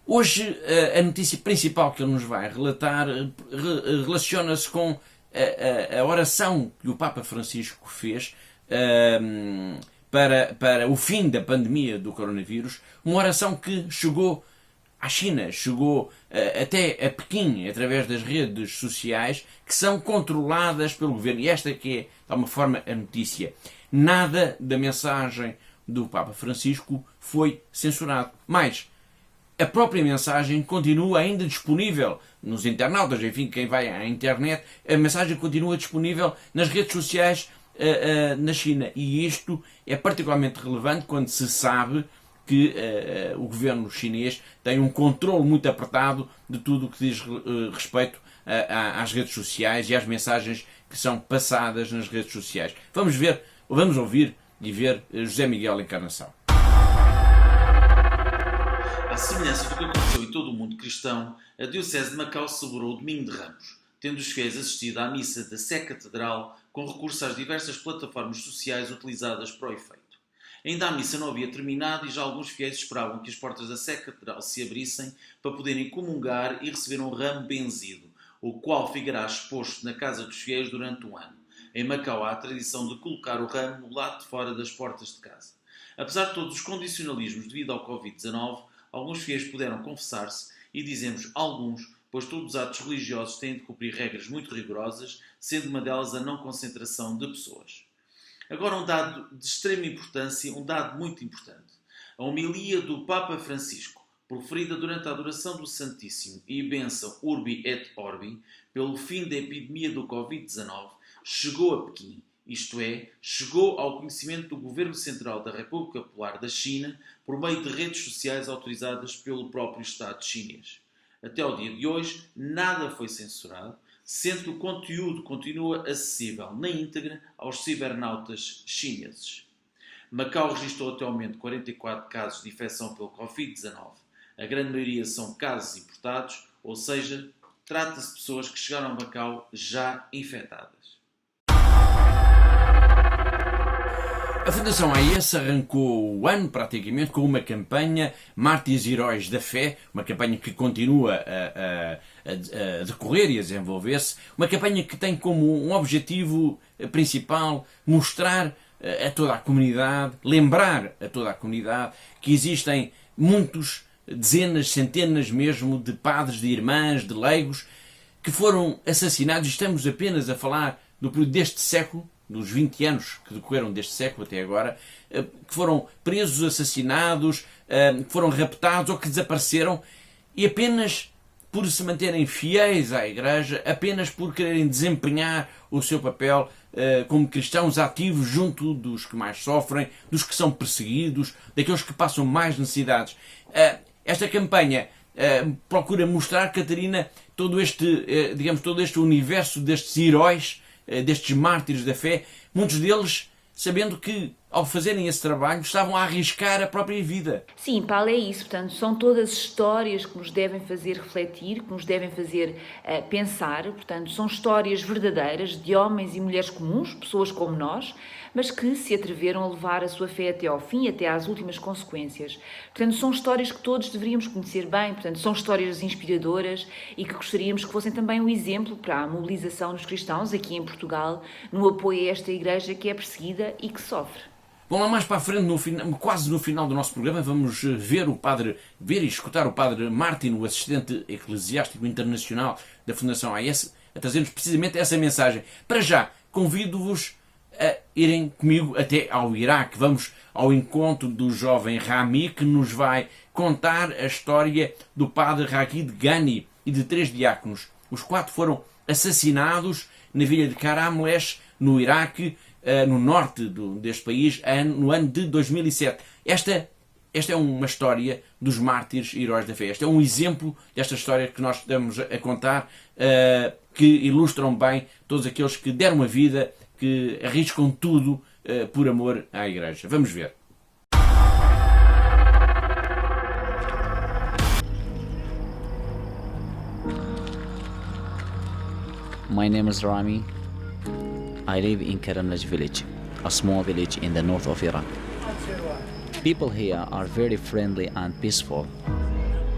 Hoje a notícia principal que ele nos vai relatar relaciona-se com a oração que o Papa Francisco fez para o fim da pandemia do coronavírus, uma oração que chegou à China, chegou até a Pequim, através das redes sociais, que são controladas pelo governo. E esta que é, de alguma forma, a notícia. Nada da mensagem do Papa Francisco foi censurado. Mas a própria mensagem continua ainda disponível nos internautas, enfim, quem vai à internet, a mensagem continua disponível nas redes sociais na China. E isto é particularmente relevante quando se sabe que o governo chinês tem um controle muito apertado de tudo o que diz respeito às redes sociais e às mensagens que são passadas nas redes sociais. Vamos ouvir e ver José Miguel Encarnação. À semelhança do que aconteceu em todo o mundo cristão, a Diocese de Macau celebrou o Domingo de Ramos, tendo os fiéis assistido à missa da Sé Catedral com recurso às diversas plataformas sociais utilizadas para o efeito. Ainda a missa não havia terminado e já alguns fiéis esperavam que as portas da Sé Catedral se abrissem para poderem comungar e receber um ramo benzido, o qual ficará exposto na casa dos fiéis durante um ano. Em Macau há a tradição de colocar o ramo no lado de fora das portas de casa. Apesar de todos os condicionalismos devido ao Covid-19, alguns fiéis puderam confessar-se e dizemos alguns, pois todos os atos religiosos têm de cumprir regras muito rigorosas, sendo uma delas a não concentração de pessoas. Agora um dado de extrema importância, um dado muito importante. A homilia do Papa Francisco, proferida durante a adoração do Santíssimo e bênção Urbi et Orbi, pelo fim da epidemia do Covid-19, chegou a Pequim, isto é, chegou ao conhecimento do Governo Central da República Popular da China por meio de redes sociais autorizadas pelo próprio Estado chinês. Até ao dia de hoje, nada foi censurado, sendo que o conteúdo continua acessível na íntegra aos cibernautas chineses. Macau registrou até ao momento 44 casos de infecção pelo Covid-19. A grande maioria são casos importados, ou seja, trata-se de pessoas que chegaram a Macau já infectadas. A Fundação AES arrancou o ano praticamente com uma campanha Mártires e Heróis da Fé, uma campanha que continua a decorrer e a desenvolver-se, uma campanha que tem como um objetivo principal mostrar a toda a comunidade, lembrar a toda a comunidade que existem muitos, dezenas, centenas mesmo de padres, de irmãs, de leigos que foram assassinados. Estamos apenas a falar do período deste século, dos 20 anos que decorreram deste século até agora, que foram presos, assassinados, que foram raptados ou que desapareceram, e apenas por se manterem fiéis à Igreja, apenas por quererem desempenhar o seu papel como cristãos ativos junto dos que mais sofrem, dos que são perseguidos, daqueles que passam mais necessidades. Esta campanha procura mostrar, Catarina, todo este universo destes heróis, destes mártires da fé, muitos deles sabendo que, ao fazerem esse trabalho, estavam a arriscar a própria vida. Sim, Paulo, é isso. Portanto, são todas histórias que nos devem fazer refletir, que nos devem fazer pensar. Portanto, são histórias verdadeiras de homens e mulheres comuns, pessoas como nós, mas que se atreveram a levar a sua fé até ao fim, até às últimas consequências. Portanto, são histórias que todos deveríamos conhecer bem. Portanto, são histórias inspiradoras e que gostaríamos que fossem também um exemplo para a mobilização dos cristãos aqui em Portugal, no apoio a esta Igreja que é perseguida e que sofre. Bom, lá mais para a frente, quase no final do nosso programa, vamos ver e escutar o padre Martin, o assistente eclesiástico internacional da Fundação AES, a trazer-nos precisamente essa mensagem. Para já, convido-vos a irem comigo até ao Iraque. Vamos ao encontro do jovem Rami, que nos vai contar a história do padre Ragid Ghani e de 3 diáconos. Os 4 foram assassinados na vila de Karamlesh, no Iraque, no norte deste país, no ano de 2007. Esta é uma história dos mártires e heróis da fé. Este é um exemplo desta história que nós estamos a contar, que ilustram bem todos aqueles que deram a vida, que arriscam tudo por amor à Igreja. Vamos ver. My name is Rami. I live in Karamlesh village, a small village in the north of Iraq. People here are very friendly and peaceful.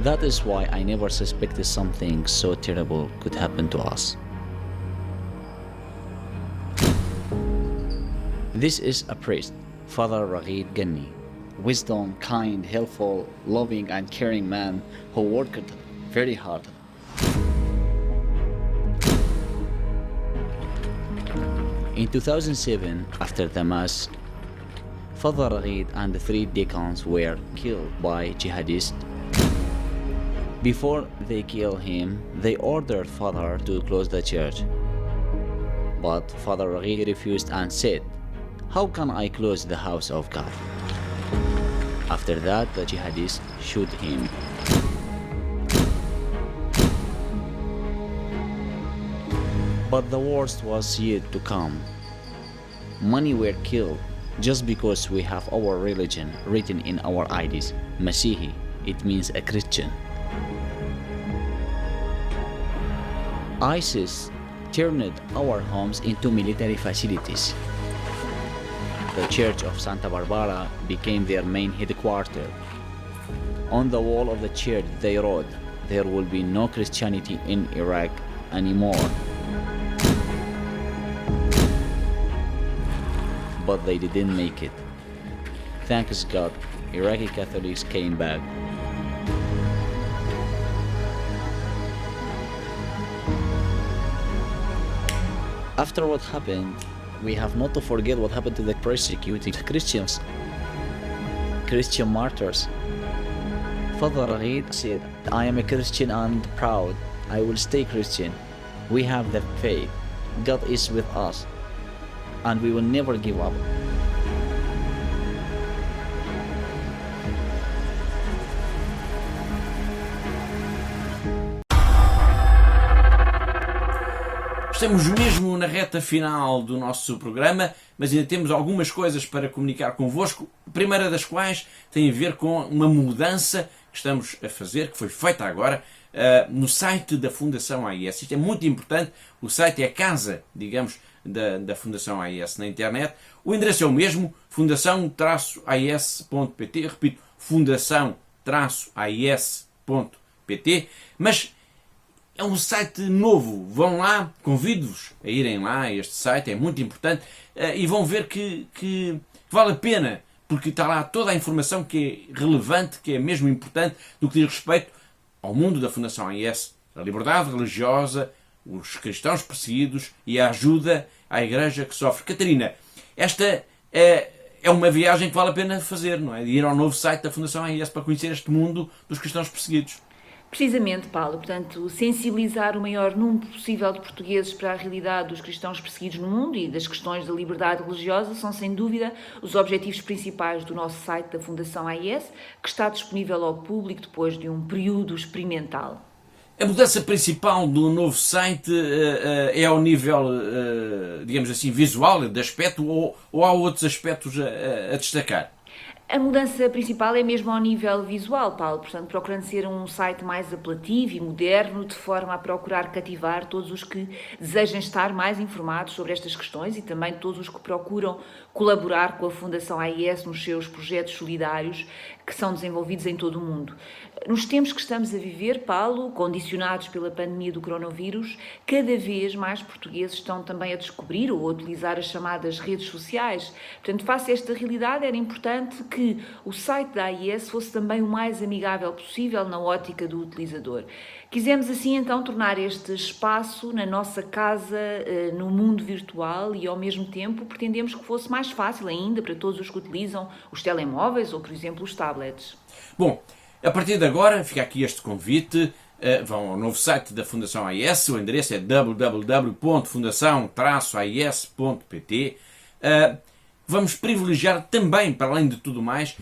That is why I never suspected something so terrible could happen to us. This is a priest, Father Ragid Ghani, wisdom, kind, helpful, loving and caring man who worked very hard. In 2007, after the mass, Father Ragid and the 3 deacons were killed by jihadists. Before they killed him, they ordered Father to close the church. But Father Ragid refused and said, "How can I close the house of God?" After that, the jihadists shot him. But the worst was yet to come. Many were killed just because we have our religion written in our IDs. Masihi, it means a Christian. ISIS turned our homes into military facilities. The Church of Santa Barbara became their main headquarters. On the wall of the church they wrote, "There will be no Christianity in Iraq anymore." But they didn't make it. Thanks God, Iraqi Catholics came back. After what happened, we have not to forget what happened to the persecuted Christians, Christian martyrs. Father Ragid said, "I am a Christian and proud. I will stay Christian. We have the faith. God is with us. And we will never give up." Estamos mesmo na reta final do nosso programa, mas ainda temos algumas coisas para comunicar convosco. A primeira das quais tem a ver com uma mudança que estamos a fazer, que foi feita agora, no site da Fundação AES. Isto é muito importante. O site é a casa, digamos, da Fundação AES na internet. O endereço é o mesmo, fundação-aes.pt, repito, fundação-aes.pt, mas é um site novo. Vão lá, convido-vos a irem lá a este site, é muito importante, e vão ver que vale a pena, porque está lá toda a informação que é relevante, que é mesmo importante, do que diz respeito ao mundo da Fundação AES, a liberdade religiosa, os cristãos perseguidos e a ajuda à Igreja que sofre. Catarina, esta é uma viagem que vale a pena fazer, não é? De ir ao novo site da Fundação AES para conhecer este mundo dos cristãos perseguidos. Precisamente, Paulo. Portanto, sensibilizar o maior número possível de portugueses para a realidade dos cristãos perseguidos no mundo e das questões da liberdade religiosa são, sem dúvida, os objetivos principais do nosso site da Fundação AES, que está disponível ao público depois de um período experimental. A mudança principal do novo site é ao nível, digamos assim, visual, de aspecto, ou há outros aspectos a destacar? A mudança principal é mesmo ao nível visual, Paulo, portanto, procurando ser um site mais apelativo e moderno, de forma a procurar cativar todos os que desejem estar mais informados sobre estas questões e também todos os que procuram colaborar com a Fundação AIS nos seus projetos solidários que são desenvolvidos em todo o mundo. Nos tempos que estamos a viver, Paulo, condicionados pela pandemia do coronavírus, cada vez mais portugueses estão também a descobrir ou a utilizar as chamadas redes sociais. Portanto, face a esta realidade, era importante que o site da AIS fosse também o mais amigável possível na ótica do utilizador. Quisemos assim então tornar este espaço na nossa casa, no mundo virtual, e ao mesmo tempo pretendemos que fosse mais fácil ainda para todos os que utilizam os telemóveis ou, por exemplo, os tablets. Bom, a partir de agora fica aqui este convite. Vão ao novo site da Fundação AIS, o endereço é www.fundação-ais.pt. Vamos privilegiar também, para além de tudo mais,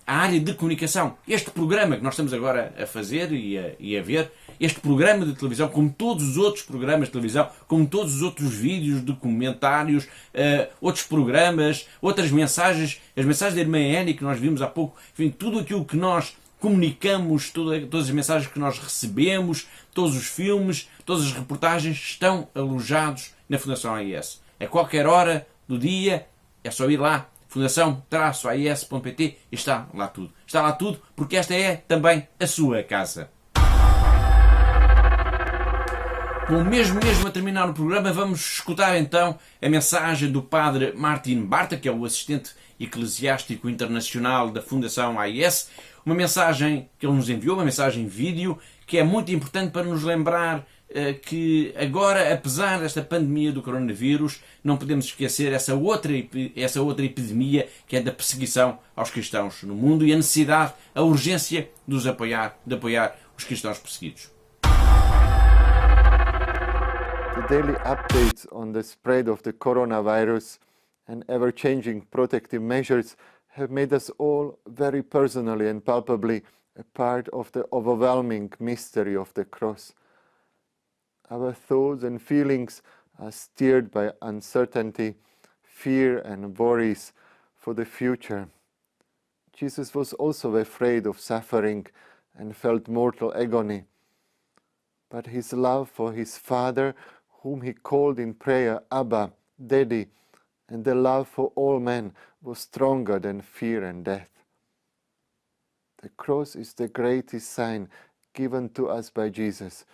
a área de comunicação. Este programa que nós estamos agora a fazer e a ver, este programa de televisão, como todos os outros programas de televisão, como todos os outros vídeos, documentários, outros programas, outras mensagens, as mensagens da irmã Annie que nós vimos há pouco, enfim, tudo aquilo que nós comunicamos, todas as mensagens que nós recebemos, todos os filmes, todas as reportagens estão alojados na Fundação AIS. A qualquer hora do dia é só ir lá, fundação-ais.pt, e está lá tudo. Está lá tudo porque esta é também a sua casa. Bom, mesmo a terminar o programa, vamos escutar então a mensagem do padre Martin Barta, que é o assistente eclesiástico internacional da Fundação AIS, uma mensagem que ele nos enviou, uma mensagem vídeo, que é muito importante para nos lembrar que agora, apesar desta pandemia do coronavírus, não podemos esquecer essa outra epidemia, que é da perseguição aos cristãos no mundo, e a necessidade, a urgência de apoiar os cristãos perseguidos. The daily updates on the spread of the coronavirus and ever-changing protective measures have made us all very personally and palpably a part of the overwhelming mystery of the cross. Our thoughts and feelings are steered by uncertainty, fear and worries for the future. Jesus was also afraid of suffering and felt mortal agony. But his love for his Father, whom he called in prayer Abba, Daddy, and the love for all men was stronger than fear and death. The cross is the greatest sign given to us by Jesus.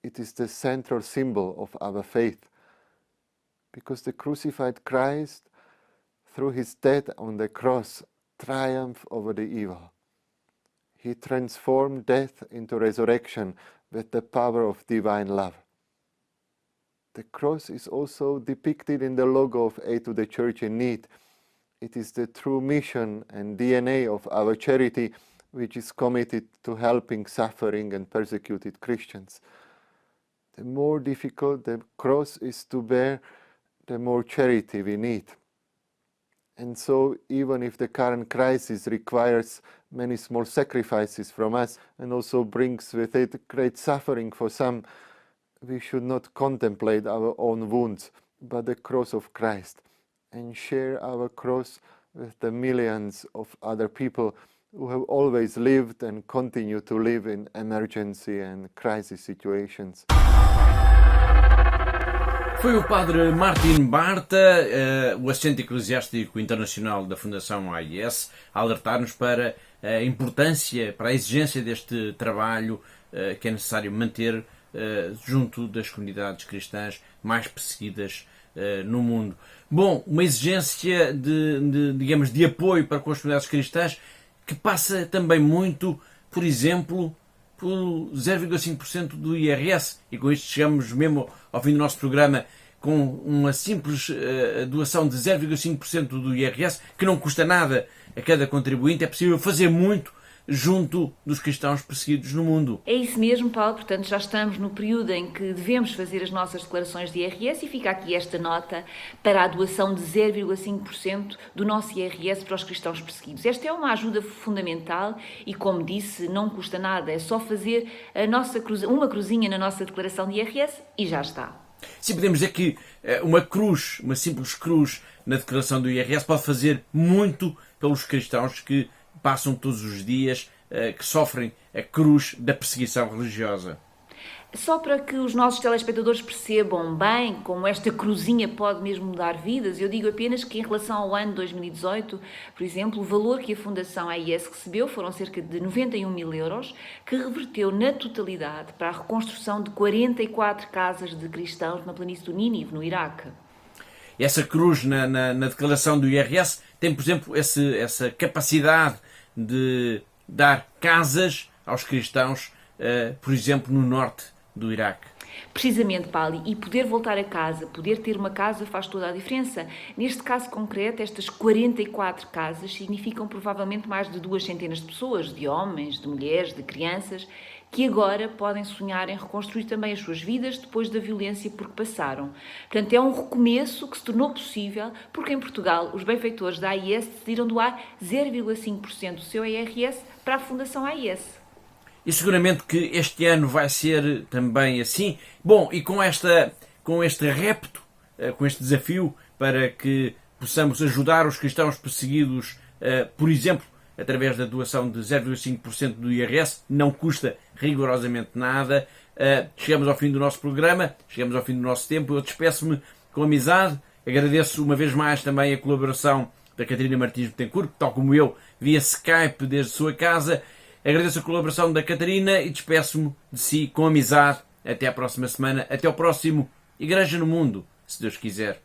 It is the central symbol of our faith, because the crucified Christ, through his death on the cross, triumphed over the evil. He transformed death into resurrection with the power of divine love. The cross is also depicted in the logo of Aid to the Church in Need. It is the true mission and DNA of our charity, which is committed to helping suffering and persecuted Christians. The more difficult the cross is to bear, the more charity we need. And so, even if the current crisis requires many small sacrifices from us and also brings with it great suffering for some, we should not contemplate our own wounds, but the cross of Christ, and share our cross with the millions of other people who have always lived and continue to live in emergency and crisis situations. Foi o padre Martin Barta, o assistente eclesiástico internacional da Fundação AIS, a alertar-nos para a importância, para a exigência deste trabalho que é necessário manter junto das comunidades cristãs mais perseguidas no mundo. Bom, uma exigência de apoio para com as comunidades cristãs que passa também muito, por exemplo, pelo 0,5% do IRS, e com isto chegamos mesmo ao fim do nosso programa, com uma simples doação de 0,5% do IRS, que não custa nada a cada contribuinte. É possível fazer muito junto dos cristãos perseguidos no mundo. É isso mesmo, Paulo. Portanto, já estamos no período em que devemos fazer as nossas declarações de IRS, e fica aqui esta nota para a doação de 0,5% do nosso IRS para os cristãos perseguidos. Esta é uma ajuda fundamental e, como disse, não custa nada. É só fazer uma cruzinha na nossa declaração de IRS e já está. Sim, podemos dizer que uma simples cruz na declaração do IRS pode fazer muito pelos cristãos que passam todos os dias, que sofrem a cruz da perseguição religiosa. Só para que os nossos telespectadores percebam bem como esta cruzinha pode mesmo mudar vidas, eu digo apenas que em relação ao ano 2018, por exemplo, o valor que a Fundação AIS recebeu foram cerca de 91 mil euros, que reverteu na totalidade para a reconstrução de 44 casas de cristãos na planície do Nínive, no Iraque. Essa cruz na declaração do IRS tem, por exemplo, essa capacidade de dar casas aos cristãos, por exemplo, no norte do Iraque. Precisamente, Pali, e poder voltar a casa, poder ter uma casa faz toda a diferença. Neste caso concreto, estas 44 casas significam provavelmente mais de 200 de pessoas, de homens, de mulheres, de crianças, que agora podem sonhar em reconstruir também as suas vidas depois da violência por que passaram. Portanto, é um recomeço que se tornou possível porque em Portugal os benfeitores da AIS decidiram doar 0,5% do seu IRS para a Fundação AIS. E seguramente que este ano vai ser também assim. Bom, e com este repto, com este desafio para que possamos ajudar os cristãos perseguidos, por exemplo, através da doação de 0,5% do IRS, não custa rigorosamente nada. Chegamos ao fim do nosso programa, chegamos ao fim do nosso tempo. Eu despeço-me com amizade. Agradeço uma vez mais também a colaboração da Catarina Martins Betancourt, tal como eu, via Skype desde sua casa. Agradeço a colaboração da Catarina e despeço-me de si com amizade. Até à próxima semana. Até ao próximo Igreja no Mundo, se Deus quiser.